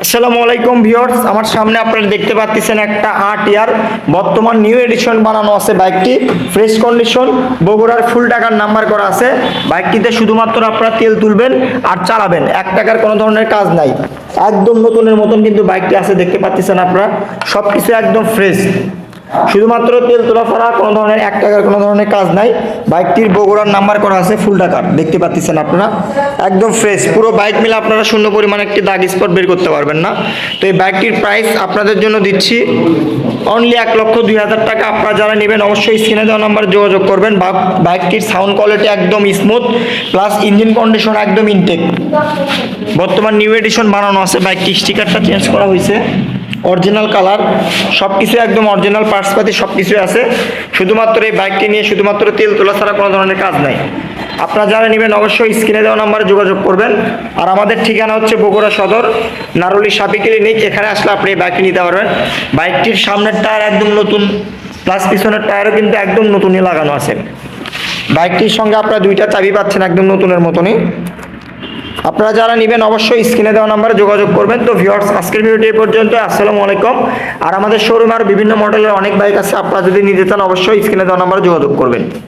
আসসালামু আলাইকুম ভিউয়ার্স, আমার সামনে আপনারা দেখতে পাচ্ছেন একটা 8 ইয়ার বর্তমান নিউ এডিশন বানানো আছে। বাইকটি ফ্রেশ কন্ডিশন, বগুড়ার ফুল টাকার নাম্বার করা আছে। বাইকটিতে শুধুমাত্র আপনারা তেল তুলবেন আর চালাবেন, 1 টাকার কোনো ধরনের কাজ নাই। একদম নতুনের মতন কিন্তু বাইকটি আছে, দেখতে পাচ্ছেন আপনারা, সব কিছু একদম ফ্রেশ। শুধুমাত্র তেল তোলা ছাড়া কোনো ধরনের 1 টাকার কোনো ধরনের কাজ নাই। বাইকটির বগুড়ার নাম্বার করা আছে ফুল টাকার, দেখতে পাচ্ছেন আপনারা, একদম ফ্রেশ। পুরো বাইক মিলে আপনারা শূন্য পরিমাণে একটি দাগ স্পট বের করতে পারবেন না। তো এই বাইকটির প্রাইস আপনাদের জন্য দিচ্ছি অনলি 1,02,000 টাকা। আপনারা যারা নেবেন অবশ্যই স্ক্রিনে দেওয়া নাম্বারে যোগাযোগ করবেন। বাইকটির সাউন্ড কোয়ালিটি একদম স্মুথ, প্লাস ইঞ্জিন কন্ডিশন একদম ইনটেক। বর্তমান নিউ এডিশন বানানো আছে। বাইকটির স্টিকারটা চেঞ্জ করা হয়েছে, অরিজিনাল কালার, সব কিছু একদম অরিজিনাল, পার্টসপাতি সব কিছুই আছে। শুধুমাত্র এই বাইকটি নিয়ে শুধুমাত্র তেল তোলা ছাড়া কোনো ধরনের কাজ নাই। আপনারা যারা নেবেন অবশ্যই স্ক্রিনে দেওয়া নাম্বারে যোগাযোগ করবেন। আর আমাদের ঠিকানা হচ্ছে বগুড়া সদর, নারুলি সাপি ক্লিনিক। এখানে আসলে আপনি এই বাইকটি নিতে পারবেন। বাইকটির সামনের টায়ার একদম নতুন, প্লাস পিছনের টায়ারও কিন্তু একদম নতুনই লাগানো আছে। বাইকটির সঙ্গে আপনারা 2টা চাবি পাচ্ছেন একদম নতুনের মতনই। আপনারা যারা নেবেন অবশ্যই স্ক্রিনে দেওয়া নাম্বারে যোগাযোগ করবেন। তো ভিউয়ার্স, আজকের ভিডিওটি এই পর্যন্ত। আসসালামু আলাইকুম। আর আমাদের শোরুমে আর বিভিন্ন মডেলের অনেক বাইক আছে, আপনারা যদি নিতে চান অবশ্যই স্ক্রিনে দেওয়া নাম্বারে যোগাযোগ করবেন।